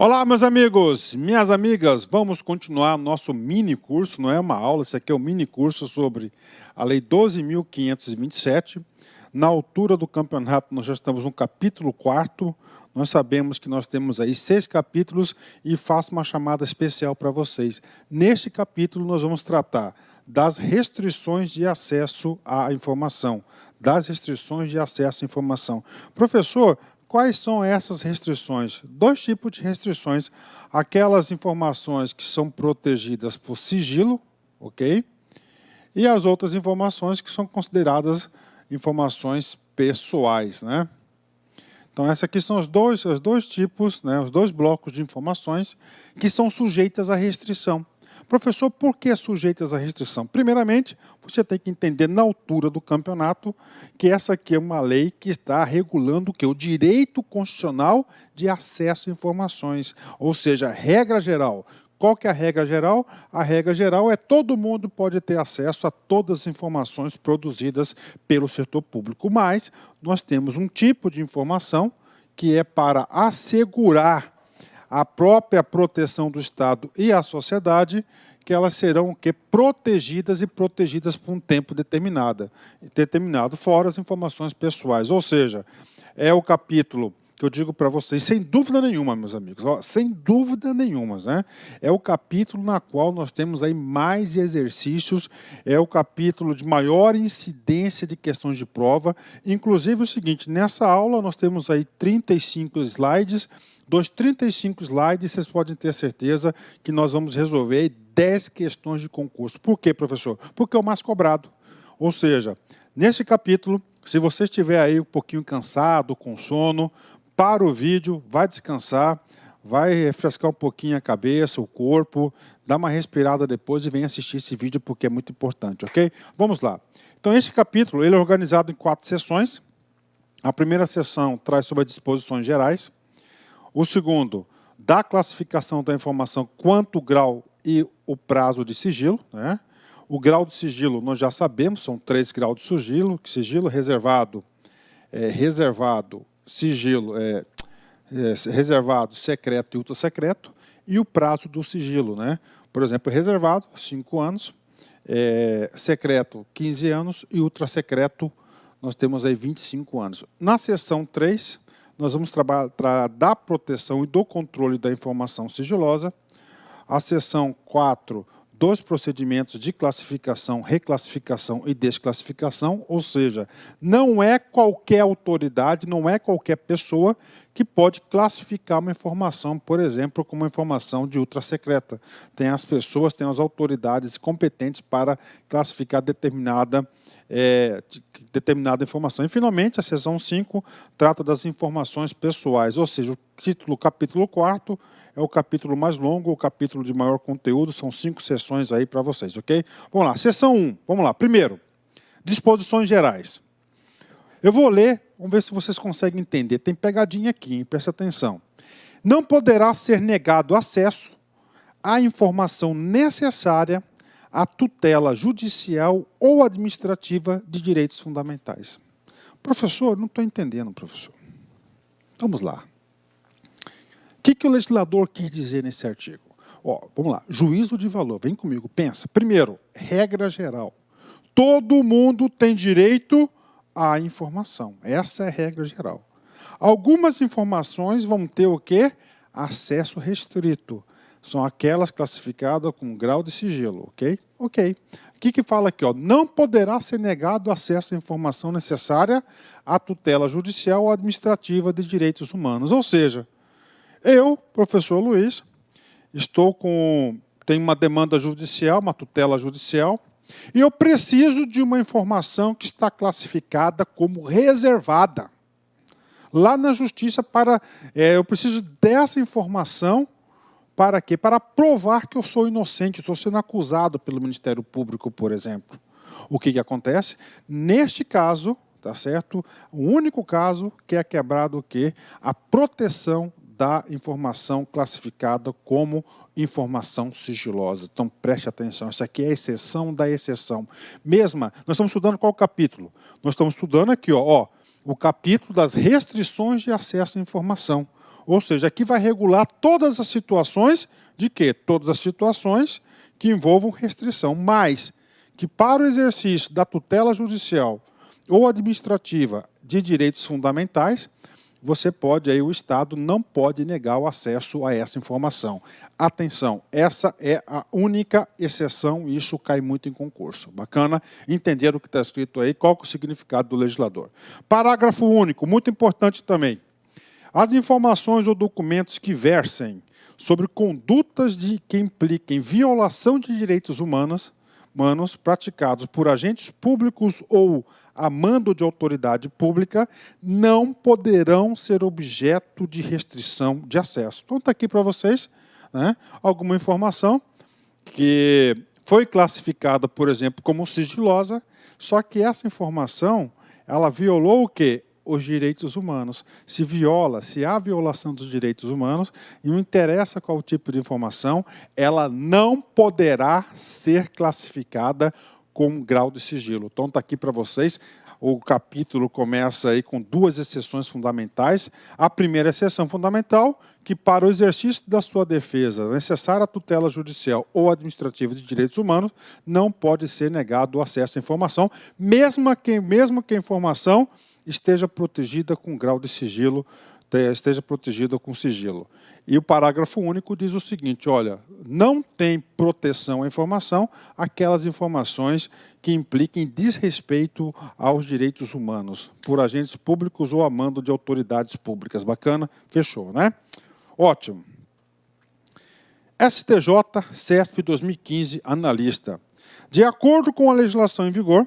Olá, meus amigos, minhas amigas, vamos continuar nosso mini curso, não é uma aula, isso aqui é um mini curso sobre a Lei 12.527. Na altura do campeonato, nós já estamos no capítulo 4º, nós sabemos que nós temos aí 6 capítulos e faço uma chamada especial para vocês. Neste capítulo, nós vamos tratar das restrições de acesso à informação, Professor, quais são essas restrições? 2 tipos de restrições. Aquelas informações que são protegidas por sigilo, ok? E as outras informações que são consideradas informações pessoais, né? Então, esses aqui são os dois tipos, né, os 2 blocos de informações que são sujeitas à restrição. Professor, por que sujeitas à restrição? Primeiramente, você tem que entender na altura do campeonato que essa aqui é uma lei que está regulando o quê? O direito constitucional de acesso a informações, ou seja, regra geral. Qual que é a regra geral? A regra geral é todo mundo pode ter acesso a todas as informações produzidas pelo setor público, mas nós temos um tipo de informação que é para assegurar a própria proteção do Estado e a sociedade, que elas serão protegidas por um tempo determinado, fora as informações pessoais. Ou seja, é o capítulo que eu digo para vocês, sem dúvida nenhuma, meus amigos, sem dúvida nenhuma, né? É o capítulo na qual nós temos aí mais exercícios, é o capítulo de maior incidência de questões de prova. Inclusive o seguinte, nessa aula nós temos aí 35 slides, dos 35 slides, vocês podem ter certeza que nós vamos resolver 10 questões de concurso. Por quê, professor? Porque é o mais cobrado. Ou seja, nesse capítulo, se você estiver aí um pouquinho cansado, com sono, para o vídeo, vai descansar, vai refrescar um pouquinho a cabeça, o corpo, dá uma respirada depois e vem assistir esse vídeo porque é muito importante, ok? Vamos lá. Então, esse capítulo ele é organizado em 4 sessões. A primeira sessão traz sobre as disposições gerais. O segundo, da classificação da informação quanto o grau e o prazo de sigilo, né? O grau de sigilo nós já sabemos, são 3 graus de sigilo reservado, sigilo, reservado, secreto e ultrasecreto, e o prazo do sigilo, né? Por exemplo, reservado, 5 anos, secreto, 15 anos, e ultrasecreto, nós temos aí 25 anos. Na seção 3, nós vamos trabalhar da proteção e do controle da informação sigilosa. A seção 4, dos procedimentos de classificação, reclassificação e desclassificação, ou seja, não é qualquer autoridade, não é qualquer pessoa que pode classificar uma informação, por exemplo, como uma informação de ultrasecreta. Tem as pessoas, tem as autoridades competentes para classificar determinada informação. E, finalmente, a seção 5 trata das informações pessoais, ou seja, o capítulo 4º é o capítulo mais longo, o capítulo de maior conteúdo, são 5 sessões aí para vocês, ok? Vamos lá, seção 1, vamos lá. Primeiro, disposições gerais. Eu vou ler, vamos ver se vocês conseguem entender. Tem pegadinha aqui, hein? Presta atenção. Não poderá ser negado acesso à informação necessária à tutela judicial ou administrativa de direitos fundamentais. Professor, não estou entendendo, professor. Vamos lá. O que o legislador quis dizer nesse artigo? Vamos lá. Juízo de valor. Vem comigo, pensa. Primeiro, regra geral. Todo mundo tem direito à informação. Essa é a regra geral. Algumas informações vão ter o quê? Acesso restrito. São aquelas classificadas com grau de sigilo, ok? Ok. O que fala aqui? Não poderá ser negado acesso à informação necessária à tutela judicial ou administrativa de direitos humanos. Ou seja, eu, professor Luiz, tenho uma demanda judicial, uma tutela judicial, e eu preciso de uma informação que está classificada como reservada. Lá na justiça, eu preciso dessa informação para quê? Para provar que eu sou inocente, estou sendo acusado pelo Ministério Público, por exemplo. O que acontece? Neste caso, tá certo? O único caso que é quebrado o quê? A proteção da informação classificada como informação sigilosa. Então, preste atenção, isso aqui é a exceção da exceção. Nós estamos estudando qual capítulo? Nós estamos estudando aqui, o capítulo das restrições de acesso à informação. Ou seja, aqui vai regular todas as situações de quê? Todas as situações que envolvam restrição, mas que para o exercício da tutela judicial ou administrativa de direitos fundamentais, você pode, aí o Estado não pode negar o acesso a essa informação. Atenção, essa é a única exceção e isso cai muito em concurso. Bacana entender o que está escrito aí, qual que é o significado do legislador. Parágrafo único, muito importante também. As informações ou documentos que versem sobre condutas que impliquem violação de direitos humanos praticados por agentes públicos ou a mando de autoridade pública não poderão ser objeto de restrição de acesso. Então está aqui para vocês, né, alguma informação que foi classificada, por exemplo, como sigilosa, só que essa informação ela violou o quê? Os direitos humanos. Se há violação dos direitos humanos, e não interessa qual tipo de informação, ela não poderá ser classificada com grau de sigilo. Então está aqui para vocês, o capítulo começa aí com duas exceções fundamentais. A primeira exceção fundamental, que para o exercício da sua defesa, necessária a tutela judicial ou administrativa de direitos humanos, não pode ser negado o acesso à informação, mesmo que a informação esteja protegida com grau de sigilo, esteja protegida com sigilo. E o parágrafo único diz o seguinte, olha, não tem proteção à informação aquelas informações que impliquem desrespeito aos direitos humanos, por agentes públicos ou a mando de autoridades públicas. Bacana? Fechou, né? Ótimo. STJ, CESP 2015, analista. De acordo com a legislação em vigor,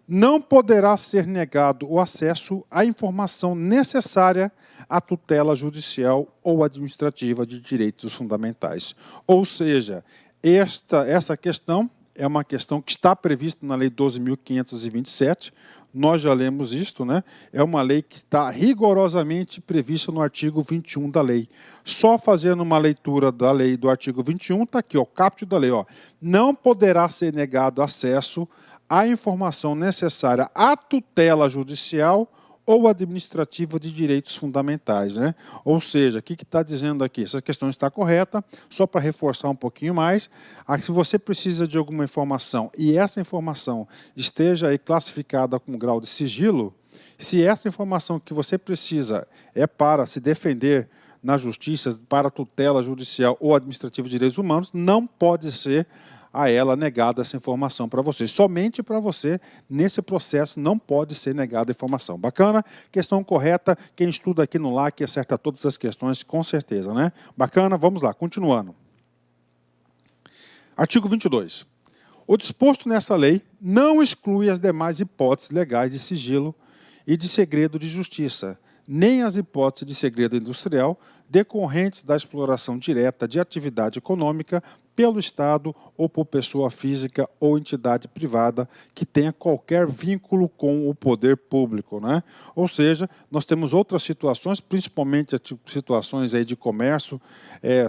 não poderá ser negado o acesso à informação necessária à tutela judicial ou administrativa de direitos fundamentais. Ou seja, essa questão é uma questão que está prevista na Lei 12.527, nós já lemos isto, né? É uma lei que está rigorosamente prevista no artigo 21 da lei. Só fazendo uma leitura da lei do artigo 21, está aqui, ó, o caput da lei, ó, não poderá ser negado acesso a informação necessária à tutela judicial ou administrativa de direitos fundamentais, né? Ou seja, o que está dizendo aqui? Essa questão está correta, só para reforçar um pouquinho mais, se você precisa de alguma informação e essa informação esteja aí classificada com grau de sigilo, se essa informação que você precisa é para se defender na justiça, para a tutela judicial ou administrativa de direitos humanos, não pode ser a ela negada essa informação para você. Somente para você, nesse processo, não pode ser negada a informação. Bacana? Questão correta. Quem estuda aqui no LAC acerta todas as questões, com certeza, né? Bacana? Vamos lá, continuando. Artigo 22. O disposto nessa lei não exclui as demais hipóteses legais de sigilo e de segredo de justiça, nem as hipóteses de segredo industrial decorrentes da exploração direta de atividade econômica pelo Estado ou por pessoa física ou entidade privada que tenha qualquer vínculo com o poder público, né? Ou seja, nós temos outras situações, principalmente situações aí de comércio,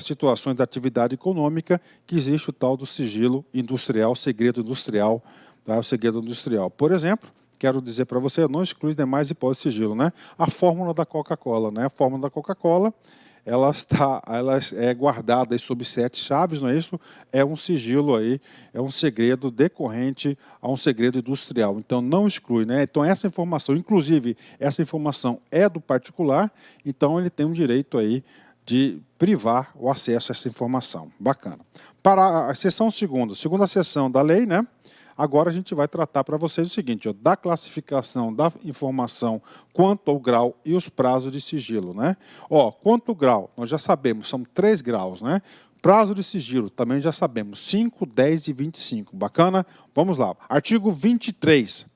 situações da atividade econômica, que existe o tal do sigilo industrial, segredo industrial, tá? O segredo industrial. Por exemplo, quero dizer para você, não exclui demais hipóteses de sigilo, né? A fórmula da Coca-Cola, né? A fórmula da Coca-Cola, ela é guardada aí sob 7 chaves, não é isso? É um sigilo aí, é um segredo decorrente a um segredo industrial. Então não exclui, né? Então essa informação, inclusive essa informação é do particular, então ele tem um direito aí de privar o acesso a essa informação. Bacana. Para a seção segunda seção da lei, né? Agora a gente vai tratar para vocês o seguinte, ó, da classificação da informação quanto ao grau e os prazos de sigilo, né? Ó, quanto ao grau, nós já sabemos, são 3 graus, né? Prazo de sigilo, também já sabemos, 5, 10 e 25. Bacana? Vamos lá. Artigo 23.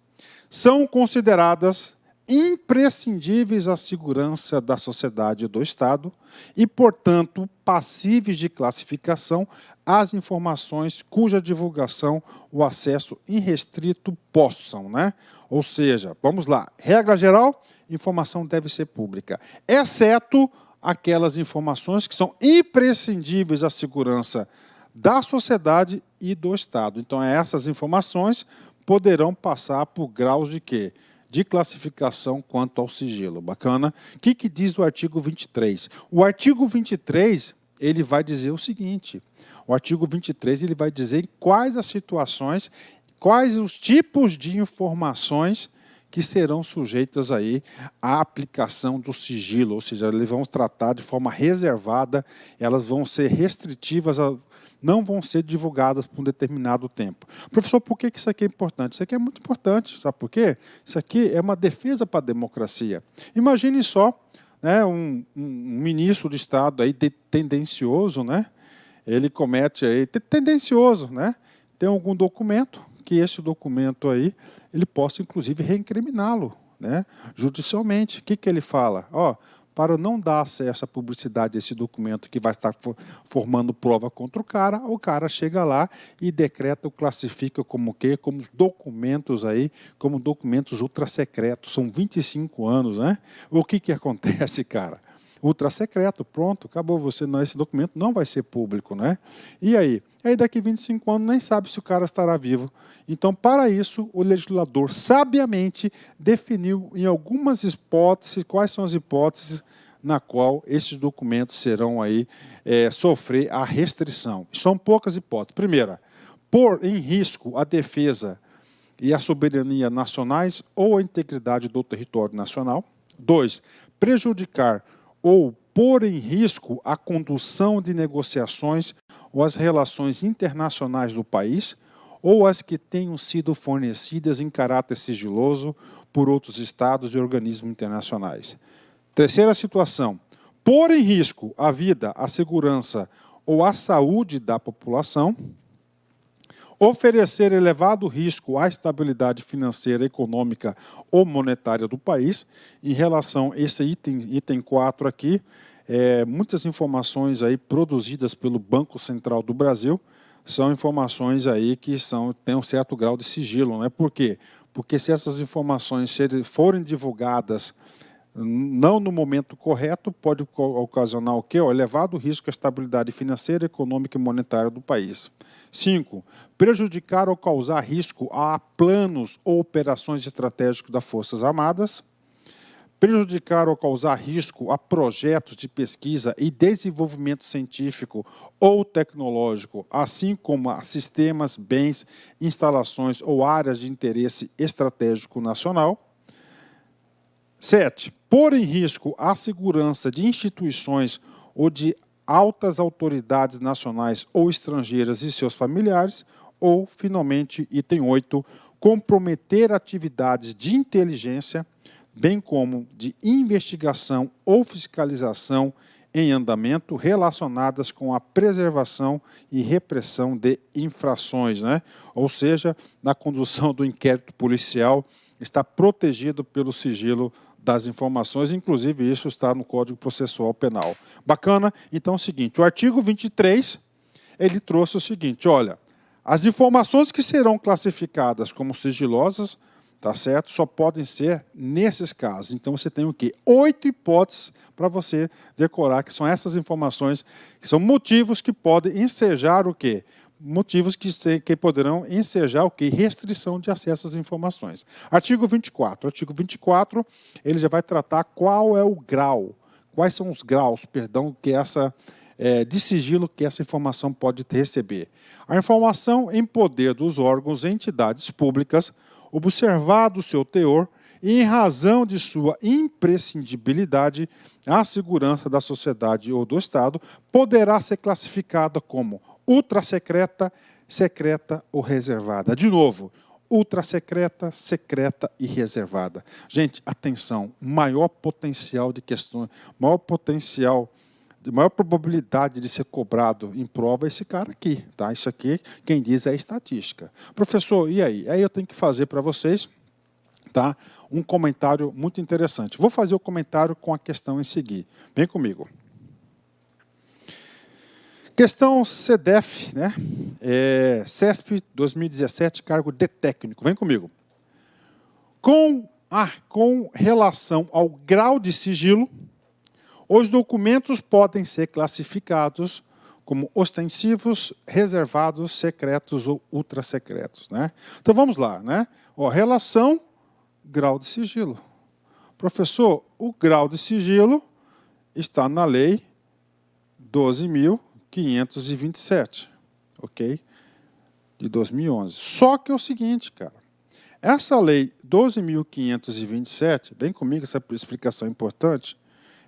São consideradas imprescindíveis à segurança da sociedade e do Estado e, portanto, passíveis de classificação as informações cuja divulgação o acesso irrestrito possam, né? Ou seja, vamos lá, regra geral, informação deve ser pública, exceto aquelas informações que são imprescindíveis à segurança da sociedade e do Estado. Então, essas informações poderão passar por graus de quê? de classificação quanto ao sigilo. Bacana? O que diz o artigo 23? O artigo 23, ele vai dizer o seguinte, o artigo 23 ele vai dizer quais as situações, quais os tipos de informações que serão sujeitas aí à aplicação do sigilo, ou seja, eles vão tratar de forma reservada, elas vão ser restritivas, não vão ser divulgadas por um determinado tempo. Professor, por que isso aqui é importante? Isso aqui é muito importante, sabe por quê? Isso aqui é uma defesa para a democracia. Imagine só, né, um ministro de Estado aí tendencioso, né, ele comete aí, tendencioso, né, tem algum documento, que esse documento aí, ele possa, inclusive, reincriminá-lo, né, judicialmente. O que ele fala? Para não dar acesso à publicidade desse documento que vai estar formando prova contra o cara chega lá e decreta, classifica como o quê? Como documentos aí, como documentos ultrasecretos. São 25 anos, né? O que acontece, cara? Ultrasecreto, pronto, acabou, esse documento não vai ser público, né? E aí? Aí daqui 25 anos nem sabe se o cara estará vivo. Então, para isso, o legislador sabiamente definiu em algumas hipóteses, quais são as hipóteses na qual esses documentos serão aí sofrer a restrição. São poucas hipóteses. Primeira, pôr em risco a defesa e a soberania nacionais ou a integridade do território nacional. 2, prejudicar ou pôr em risco a condução de negociações ou as relações internacionais do país, ou as que tenham sido fornecidas em caráter sigiloso por outros estados e organismos internacionais. Terceira situação, pôr em risco a vida, a segurança ou a saúde da população, oferecer elevado risco à estabilidade financeira, econômica ou monetária do país. Em relação a esse item 4 aqui, muitas informações aí produzidas pelo Banco Central do Brasil são informações aí que têm um certo grau de sigilo, né? Por quê? Porque se essas informações forem divulgadas não no momento correto, pode ocasionar o quê? Elevado risco à estabilidade financeira, econômica e monetária do país. 5. Prejudicar ou causar risco a planos ou operações estratégicos das Forças Armadas. Prejudicar ou causar risco a projetos de pesquisa e desenvolvimento científico ou tecnológico, assim como a sistemas, bens, instalações ou áreas de interesse estratégico nacional. 7. Pôr em risco a segurança de instituições ou de altas autoridades nacionais ou estrangeiras e seus familiares. Ou, finalmente, item 8, comprometer atividades de inteligência, bem como de investigação ou fiscalização em andamento relacionadas com a preservação e repressão de infrações, né? Ou seja, na condução do inquérito policial, está protegido pelo sigilo das informações, inclusive isso está no Código Processual Penal. Bacana? Então é o seguinte, o artigo 23, ele trouxe o seguinte, olha, as informações que serão classificadas como sigilosas, tá certo? Só podem ser nesses casos. Então você tem o quê? 8 hipóteses para você decorar, que são essas informações, que são motivos que podem ensejar o quê? Motivos que poderão ensejar o quê? Restrição de acesso às informações. Artigo 24. Artigo 24, ele já vai tratar qual é o grau, quais são os graus, perdão, que de sigilo que essa informação pode receber. A informação em poder dos órgãos e entidades públicas, observado o seu teor e em razão de sua imprescindibilidade à segurança da sociedade ou do Estado, poderá ser classificada como ultrasecreta, secreta ou reservada. De novo, ultrasecreta, secreta e reservada. Gente, atenção, maior potencial de questões, maior probabilidade de ser cobrado em prova é esse cara aqui, tá? Isso aqui, quem diz é estatística. Professor, e aí? Aí eu tenho que fazer para vocês, tá? Um comentário muito interessante. Vou fazer o comentário com a questão em seguir. Vem comigo. Questão CDF, né? CESP 2017, cargo de técnico. Vem comigo. Com relação ao grau de sigilo, os documentos podem ser classificados como ostensivos, reservados, secretos ou ultrasecretos, né? Então vamos lá, né? Relação grau de sigilo. Professor, o grau de sigilo está na Lei 12.527, ok? De 2011. Só que é o seguinte, cara. Essa Lei 12.527, vem comigo essa explicação importante,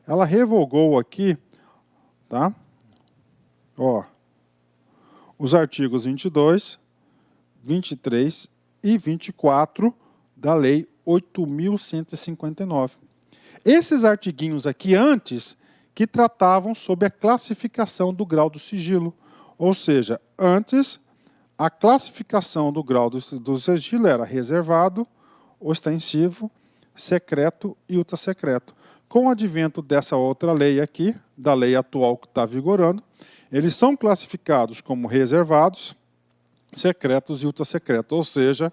ela revogou aqui, tá? Ó, os artigos 22, 23 e 24 da Lei 8.159. Esses artiguinhos aqui antes que tratavam sobre a classificação do grau do sigilo. Ou seja, antes a classificação do grau do sigilo era reservado, ostensivo, secreto e ultrasecreto. Com o advento dessa outra lei aqui, da lei atual que está vigorando, eles são classificados como reservados, secretos e ultrasecretos. Ou seja,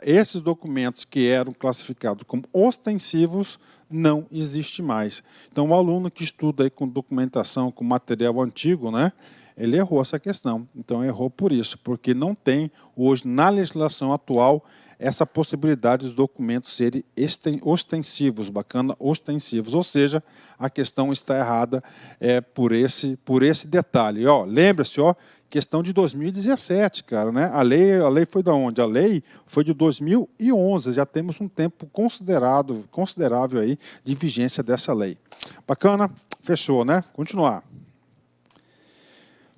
esses documentos que eram classificados como ostensivos não existem mais. Então, o aluno que estuda aí com documentação, com material antigo, né, ele errou essa questão. Então, errou por isso, porque não tem hoje, na legislação atual, essa possibilidade dos documentos serem ostensivos, bacana, ostensivos. Ou seja, a questão está errada por esse detalhe. Lembra-se, questão de 2017, cara, né? A lei foi da onde? A lei foi de 2011, já temos um tempo considerável aí de vigência dessa lei. Bacana? Fechou, né? Continuar.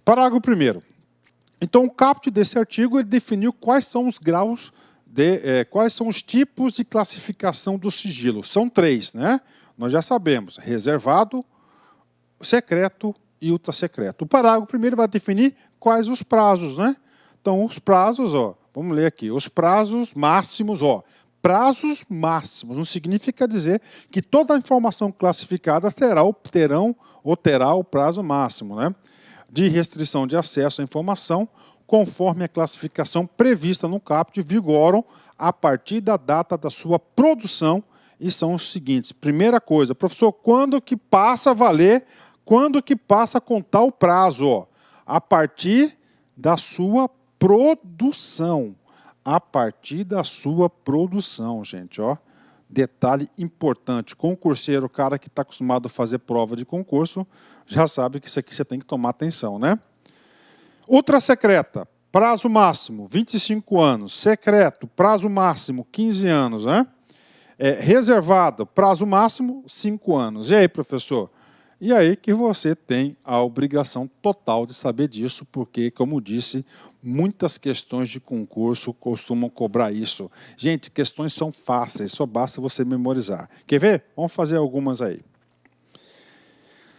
Parágrafo 1º. Então, o caput desse artigo ele definiu quais são os graus, quais são os tipos de classificação do sigilo. São 3, né? Nós já sabemos, reservado, secreto e ultrasecreto. O parágrafo 1º vai definir quais os prazos, né? Então, os prazos, vamos ler aqui, os prazos máximos, prazos máximos, não significa dizer que toda a informação classificada terá o prazo máximo, né? De restrição de acesso à informação, conforme a classificação prevista no caput, vigoram a partir da data da sua produção, e são os seguintes. Primeira coisa, professor, quando que passa a valer, quando que passa a contar o prazo? A partir da sua produção. A partir da sua produção, gente, Detalhe importante, concurseiro, o cara que está acostumado a fazer prova de concurso, já sabe que isso aqui você tem que tomar atenção, né? Ultrasecreta, prazo máximo, 25 anos. Secreto, prazo máximo, 15 anos, né? Reservado, prazo máximo, 5 anos. E aí, professor? E aí que você tem a obrigação total de saber disso, porque, como disse, muitas questões de concurso costumam cobrar isso. Gente, questões são fáceis, só basta você memorizar. Quer ver? Vamos fazer algumas aí.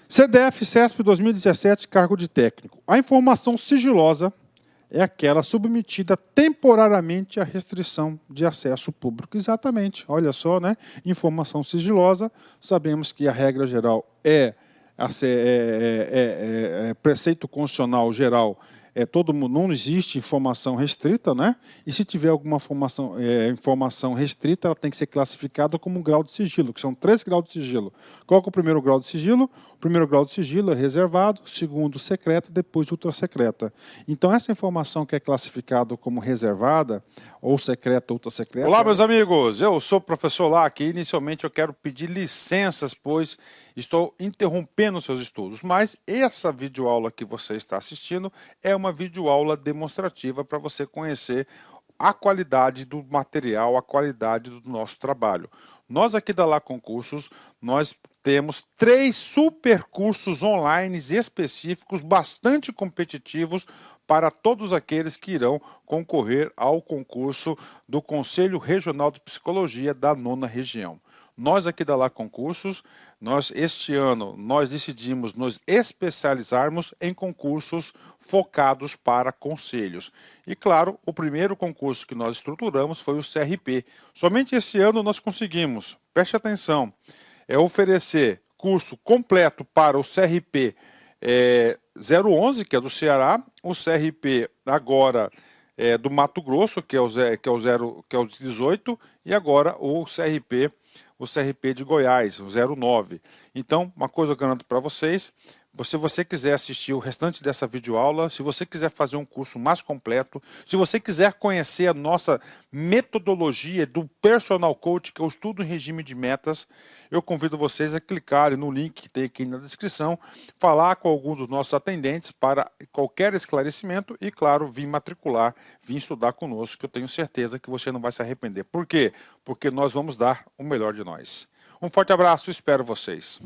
CDF CESP 2017, cargo de técnico. A informação sigilosa é aquela submetida temporariamente à restrição de acesso público. Exatamente, olha só, né? Informação sigilosa, sabemos que a regra geral preceito constitucional geral, não existe informação restrita, né? E se tiver alguma informação restrita, ela tem que ser classificada como um grau de sigilo, que são 3 graus de sigilo. Qual que é o primeiro grau de sigilo? O primeiro grau de sigilo é reservado, o segundo secreto, depois ultrasecreta. Então, essa informação que é classificada como reservada, ou secreta ou ultrasecreta... Olá, meus amigos! Eu sou o professor Lac e inicialmente eu quero pedir licenças, pois estou interrompendo seus estudos, mas essa videoaula que você está assistindo é uma videoaula demonstrativa para você conhecer a qualidade do material, a qualidade do nosso trabalho. Nós aqui da Lac Concursos, nós temos 3 super cursos online específicos, bastante competitivos, para todos aqueles que irão concorrer ao concurso do Conselho Regional de Psicologia da 9ª Região. Nós aqui da Lac Concursos, este ano, nós decidimos nos especializarmos em concursos focados para conselhos. E claro, o primeiro concurso que nós estruturamos foi o CRP. Somente esse ano nós conseguimos, preste atenção, oferecer curso completo para o CRP 011, que é do Ceará, o CRP agora do Mato Grosso, que é o 18, e agora o CRP de Goiás, o 09. Então, uma coisa eu garanto para vocês, Se você quiser assistir o restante dessa videoaula, se você quiser fazer um curso mais completo, se você quiser conhecer a nossa metodologia do Personal Coach, que eu estudo em regime de metas, eu convido vocês a clicarem no link que tem aqui na descrição, falar com alguns dos nossos atendentes para qualquer esclarecimento e, claro, vir matricular, vir estudar conosco, que eu tenho certeza que você não vai se arrepender. Por quê? Porque nós vamos dar o melhor de nós. Um forte abraço, espero vocês.